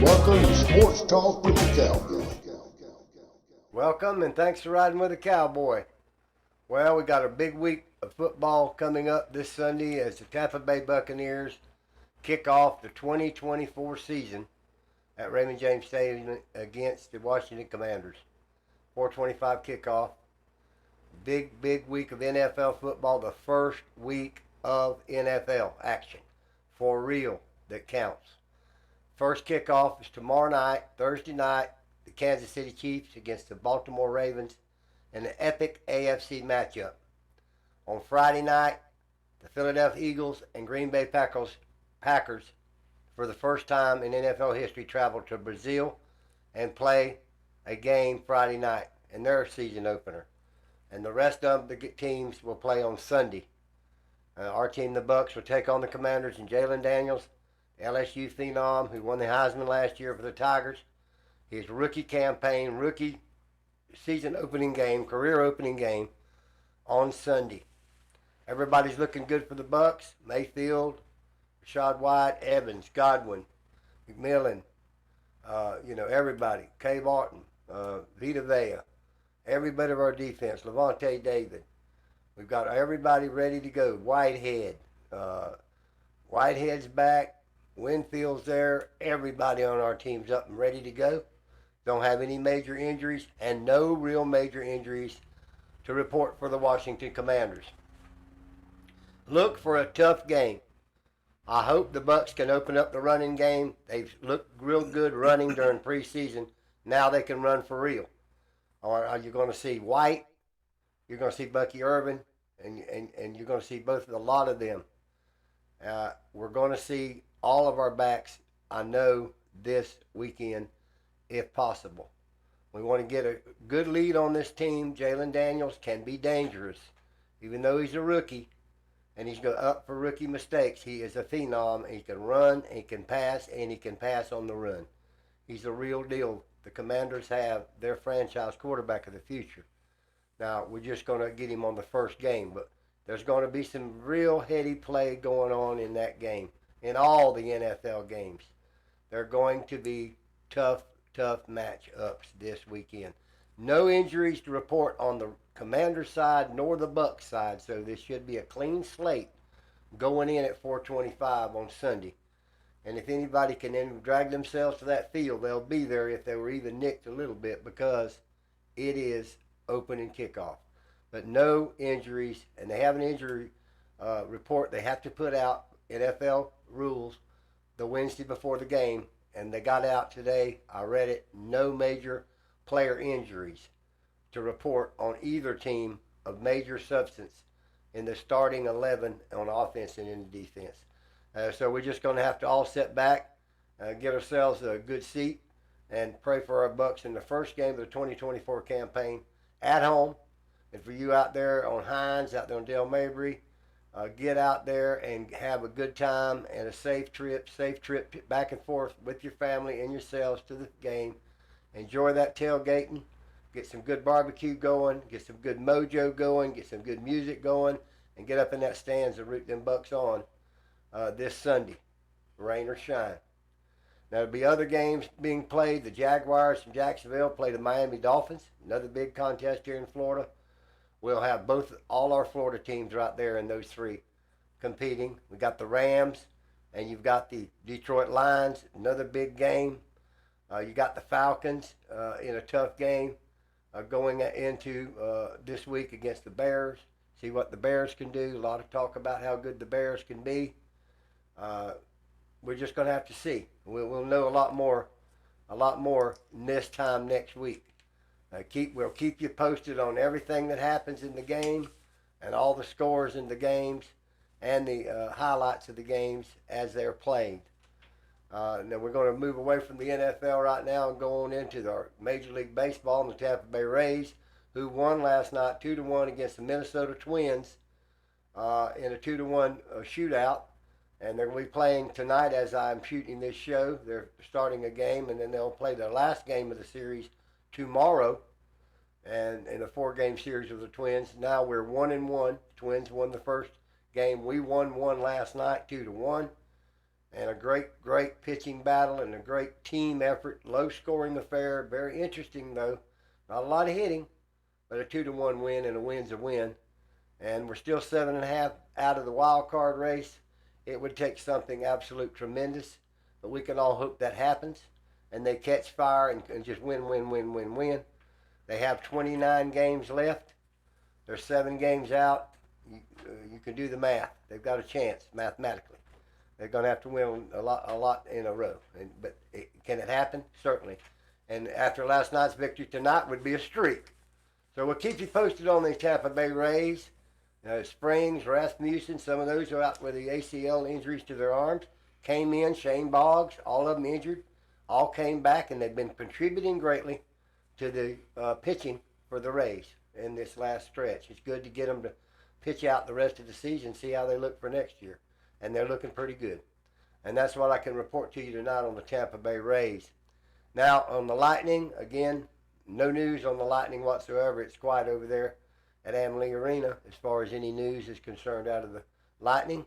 Welcome to Sports Talk with the Cowboy. Welcome and thanks for riding with the Cowboy. Well, we got a big week of football coming up this Sunday as the Tampa Bay Buccaneers kick off the 2024 season at Raymond James Stadium against the Washington Commanders. 4:25 kickoff. Big week of NFL football, the first week of NFL action. For real, that counts. First kickoff is tomorrow night, Thursday night, the Kansas City Chiefs against the Baltimore Ravens in an epic AFC matchup. On Friday night, the Philadelphia Eagles and Green Bay Packers for the first time in NFL history travel to Brazil and play a game Friday night in their season opener. And the rest of the teams will play on Sunday. Our team, the Bucs, will take on the Commanders and Jalen Daniels, LSU phenom who won the Heisman last year for the Tigers. His rookie campaign, rookie season opening game, career opening game on Sunday. Everybody's looking good for the Bucs. Mayfield, Rashad White, Evans, Godwin, McMillan, everybody. Kay Martin, Vita Vea, every bit of our defense. Levante David. We've got everybody ready to go. Whitehead's back. Winfield's there. Everybody on our team's up and ready to go. Don't have any major injuries and no real major injuries to report for the Washington Commanders. Look for a tough game. I hope the Bucs can open up the running game. They've looked real good running during preseason. Now they can run for real. Are you going to see White? You're going to see Bucky Irvin, and you're going to see a lot of them. We're going to see all of our backs, I know, this weekend, if possible. We want to get a good lead on this team. Jalen Daniels can be dangerous. Even though he's a rookie, and he's up for rookie mistakes, he is a phenom. He can run, he can pass, and he can pass on the run. He's a real deal. The Commanders have their franchise quarterback of the future. Now, we're just going to get him on the first game, but there's going to be some real heady play going on in that game. In all the NFL games, they're going to be tough matchups this weekend. No injuries to report on the Commanders side nor the Bucs side, so this should be a clean slate going in at 4:25 on Sunday. And if anybody can then drag themselves to that field, they'll be there if they were even nicked a little bit, because it is opening kickoff. But no injuries, and they have an injury report they have to put out, NFL rules, the Wednesday before the game, and they got out today. I read it. No major player injuries to report on either team of major substance in the starting 11 on offense and in the defense. So we're just going to have to all sit back, get ourselves a good seat, and pray for our Bucs in the first game of the 2024 campaign at home. And for you out there on Hines, out there on Dale Mabry, get out there and have a good time and a safe trip back and forth with your family and yourselves to the game. Enjoy that tailgating. Get some good barbecue going. Get some good mojo going. Get some good music going. And get up in that stands and root them Bucs on this Sunday, rain or shine. Now, there'll be other games being played. The Jaguars from Jacksonville play the Miami Dolphins. Another big contest here in Florida. We'll have all our Florida teams right there in those three competing. We got the Rams, and you've got the Detroit Lions, another big game. You got the Falcons in a tough game going into this week against the Bears. See what the Bears can do. A lot of talk about how good the Bears can be. We're just going to have to see. We'll know a lot more this time next week. We'll keep you posted on everything that happens in the game and all the scores in the games and the highlights of the games as they're played. Now we're going to move away from the NFL right now and go on into our Major League Baseball and the Tampa Bay Rays, who won last night 2-1 against the Minnesota Twins in a 2-1 shootout. And they're going to be playing tonight as I'm shooting this show. They're starting a game, and then they'll play the last game of the series tomorrow, and in a 4-game series with the Twins. Now we're 1-1. Twins won the first game. We won one last night, 2-1. and a great pitching battle and a great team effort. Low scoring affair. Very interesting though. Not a lot of hitting, but a 2-1 win, and a win's a win. And we're still 7.5 out of the wild card race. It would take something absolute tremendous, but we can all hope that happens and they catch fire and just win. They have 29 games left. They're 7 games out. You can do the math. They've got a chance mathematically. They're going to have to win a lot in a row. But can it happen? Certainly. And after last night's victory, tonight would be a streak. So we'll keep you posted on the Tampa Bay Rays. Springs, Rasmussen, some of those are out with the ACL injuries to their arms. Came in, Shane Boggs, all of them injured. All came back, and they've been contributing greatly to the pitching for the Rays in this last stretch. It's good to get them to pitch out the rest of the season, see how they look for next year. And they're looking pretty good. And that's what I can report to you tonight on the Tampa Bay Rays. Now, on the Lightning, again, no news on the Lightning whatsoever. It's quiet over there at Amalie Arena as far as any news is concerned out of the Lightning.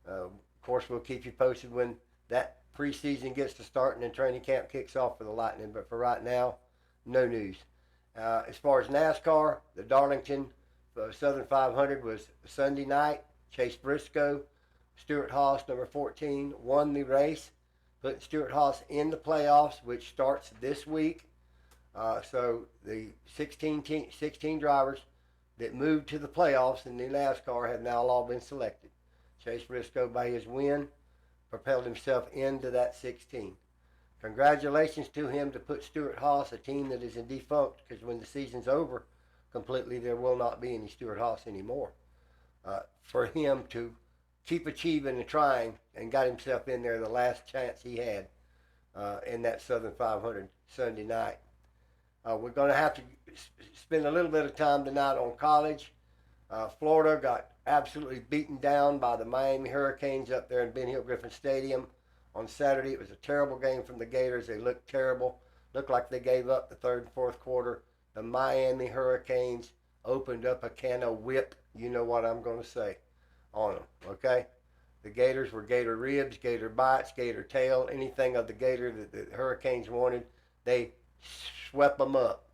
Of course, we'll keep you posted when that preseason gets to starting and training camp kicks off for the Lightning. But for right now, no news. As far as NASCAR, the Darlington Southern 500 was Sunday night. Chase Briscoe, Stuart Haas, number 14, won the race, putting Stuart Haas in the playoffs, which starts this week. So the 16 drivers that moved to the playoffs in the NASCAR have now all been selected. Chase Briscoe, by his win, propelled himself into that 16. Congratulations to him to put Stuart Haas, a team that is in defunct, because when the season's over completely, there will not be any Stuart Haas anymore. For him to keep achieving and trying and got himself in there the last chance he had in that Southern 500 Sunday night. We're going to have to spend a little bit of time tonight on college. Florida got absolutely beaten down by the Miami Hurricanes up there in Ben Hill Griffin Stadium on Saturday. It was a terrible game from the Gators. They looked terrible. Looked like they gave up the third and fourth quarter. The Miami Hurricanes opened up a can of whip. You know what I'm going to say on them, okay? The Gators were gator ribs, gator bites, gator tail, anything of the gator that the Hurricanes wanted. They swept them up,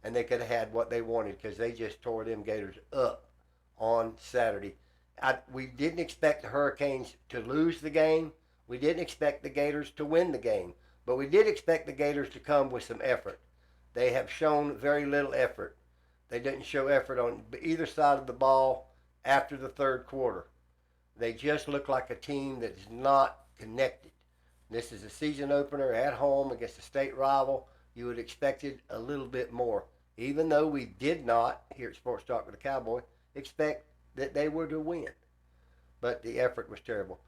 and they could have had what they wanted because they just tore them Gators up on Saturday. We didn't expect the Hurricanes to lose the game. We didn't expect the Gators to win the game, but we did expect the Gators to come with some effort. They have shown very little effort. They didn't show effort on either side of the ball after the third quarter. They just look like a team that is not connected. This is a season opener at home against a state rival. You would expect it a little bit more, even though we did not, here at Sports Talk with the Cowboy, expect that they were to win. But the effort was terrible.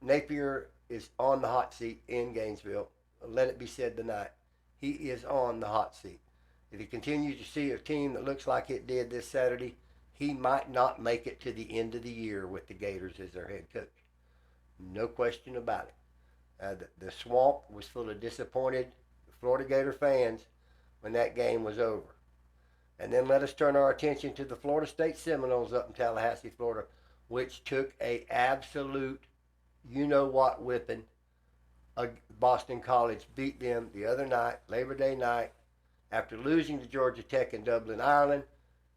Napier is on the hot seat in Gainesville. Let it be said tonight. He is on the hot seat. If he continues to see a team that looks like it did this Saturday, he might not make it to the end of the year with the Gators as their head coach. No question about it. The swamp was full of disappointed Florida Gator fans when that game was over. And then let us turn our attention to the Florida State Seminoles up in Tallahassee, Florida, which took a absolute you-know-what whipping. Boston College beat them the other night, Labor Day night, after losing to Georgia Tech in Dublin, Ireland,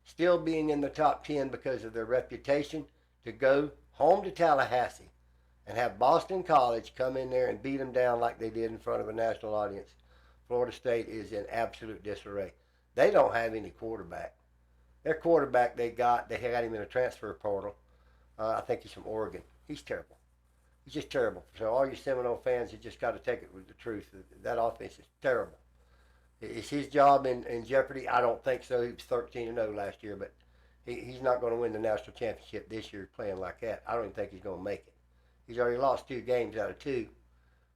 still being in the top 10 because of their reputation, to go home to Tallahassee and have Boston College come in there and beat them down like they did in front of a national audience. Florida State is in absolute disarray. They don't have any quarterback. Their quarterback they got him in a transfer portal. I think he's from Oregon. He's terrible. He's just terrible. So all you Seminole fans, you just got to take it with the truth. That offense is terrible. Is his job in jeopardy? I don't think so. He was 13-0 last year, but he's not going to win the national championship this year playing like that. I don't even think he's going to make it. He's already lost 2 games out of 2.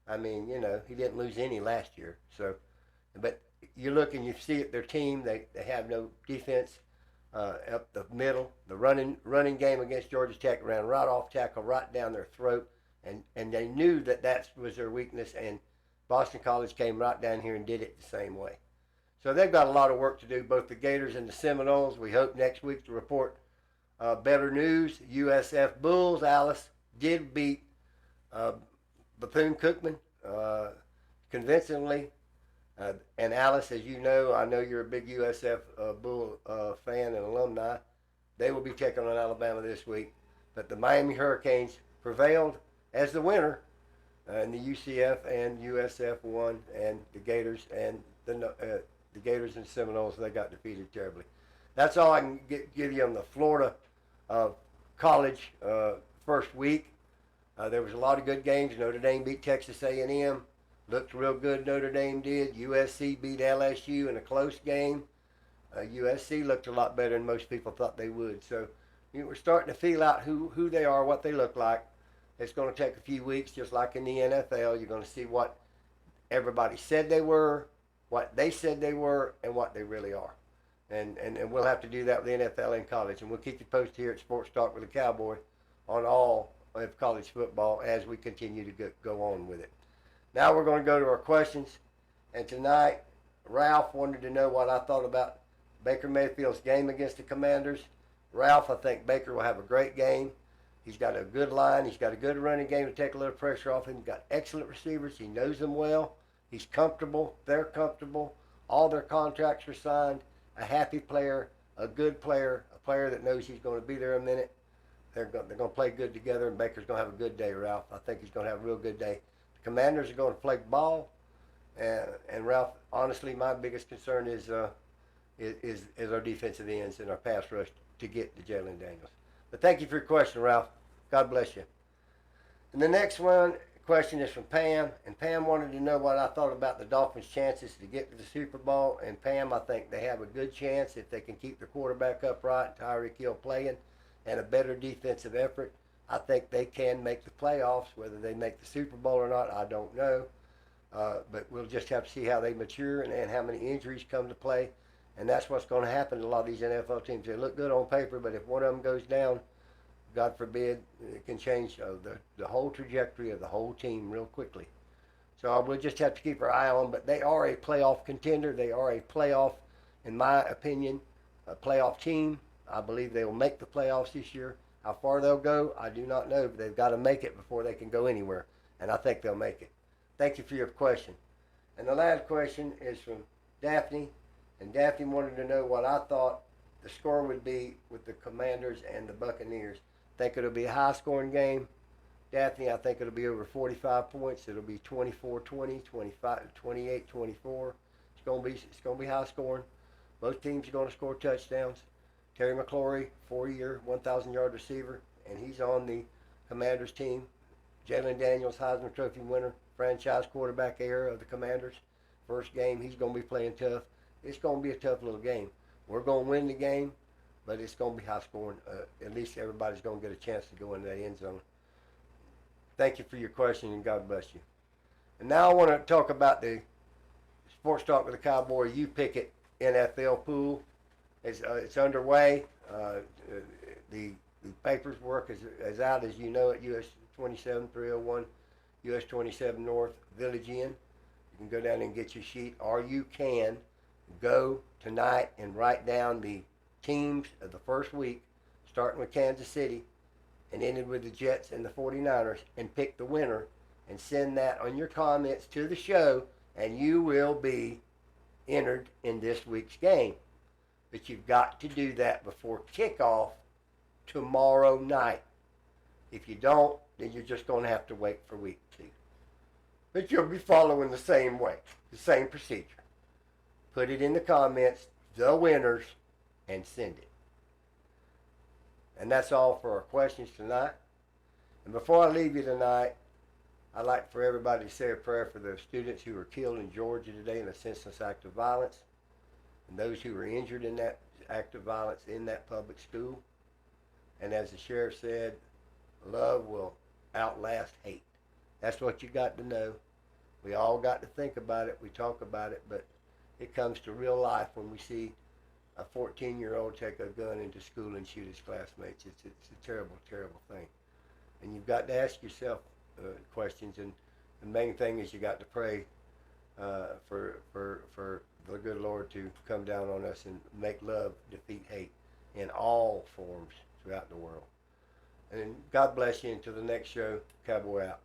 I mean, he didn't lose any last year. So, but you look and you see it, their team, they have no defense up the middle. The running game against Georgia Tech ran right off tackle, right down their throat, and they knew that was their weakness, and Boston College came right down here and did it the same way. So they've got a lot of work to do, both the Gators and the Seminoles. We hope next week to report better news. USF Bulls, Alice, did beat Uh, Bethune-Cookman, convincingly, and Alice, as you know, I know you're a big USF Bull fan and alumni. They will be taking on Alabama this week. But the Miami Hurricanes prevailed as the winner, and the UCF and USF won, and the Gators and the Gators and Seminoles, they got defeated terribly. That's all I can give you on the Florida college first week. There was a lot of good games. Notre Dame beat Texas A&M. Looked real good, Notre Dame did. USC beat LSU in a close game. USC looked a lot better than most people thought they would. So we're starting to feel out who they are, what they look like. It's going to take a few weeks, just like in the NFL. You're going to see what everybody said they were, what they said they were, and what they really are. And we'll have to do that with the NFL and college. And we'll keep you posted here at Sports Talk with the Cowboy on all of college football as we continue to go on with it. Now we're going to go to our questions. And tonight, Ralph wanted to know what I thought about Baker Mayfield's game against the Commanders. Ralph, I think Baker will have a great game. He's got a good line. He's got a good running game to take a little pressure off him. He's got excellent receivers. He knows them well. He's comfortable. They're comfortable. All their contracts are signed. A happy player, a good player, a player that knows he's going to be there a minute. They're going to play good together, and Baker's going to have a good day, Ralph. I think he's going to have a real good day. The Commanders are going to play ball, and Ralph, honestly, my biggest concern is our defensive ends and our pass rush to get to Jalen Daniels. But thank you for your question, Ralph. God bless you. And the next question is from Pam, and Pam wanted to know what I thought about the Dolphins' chances to get to the Super Bowl. And Pam, I think they have a good chance if they can keep their quarterback upright, Tyreek Hill playing, and a better defensive effort. I think they can make the playoffs. Whether they make the Super Bowl or not, I don't know. But we'll just have to see how they mature and how many injuries come to play. And that's what's going to happen to a lot of these NFL teams. They look good on paper, but if one of them goes down, God forbid, it can change the whole trajectory of the whole team real quickly. So we'll just have to keep our eye on them. But they are a playoff contender. They are a playoff, in my opinion, a playoff team. I believe they will make the playoffs this year. How far they'll go, I do not know. But they've got to make it before they can go anywhere. And I think they'll make it. Thank you for your question. And the last question is from Daphne. And Daphne wanted to know what I thought the score would be with the Commanders and the Buccaneers. Think it'll be a high-scoring game. Daphne, I think it'll be over 45 points. It'll be 24-20, 28-24. It's going to be high-scoring. Both teams are going to score touchdowns. Terry McLaurin, 4-year, 1,000-yard receiver, and he's on the Commanders team. Jalen Daniels, Heisman Trophy winner, franchise quarterback heir of the Commanders. First game, he's going to be playing tough. It's going to be a tough little game. We're going to win the game, but it's going to be high scoring. At least everybody's going to get a chance to go into that end zone. Thank you for your question, and God bless you. And now I want to talk about the Sports Talk with the Cowboy You Pick It NFL pool. It's underway. The paperwork is out, as you know, at US 27 301 US 27 North Village Inn. You can go down and get your sheet, or you can go tonight and write down the teams of the first week, starting with Kansas City and ending with the Jets and the 49ers, and pick the winner and send that on your comments to the show, and you will be entered in this week's game. But you've got to do that before kickoff tomorrow night. If you don't, then you're just going to have to wait for week 2. But you'll be following the same way, the same procedure. Put it in the comments, the winners, and send it. And that's all for our questions tonight. And before I leave you tonight, I'd like for everybody to say a prayer for the students who were killed in Georgia today in a senseless act of violence, and those who were injured in that act of violence in that public school. And as the sheriff said, love will outlast hate. That's what you got to know. We all got to think about it. We talk about it, but it comes to real life when we see a 14-year-old take a gun into school and shoot his classmates. It's a terrible, terrible thing. And you've got to ask yourself questions, and the main thing is you got to pray for the good Lord to come down on us and make love defeat hate in all forms throughout the world. And God bless you until the next show. Cowboy out.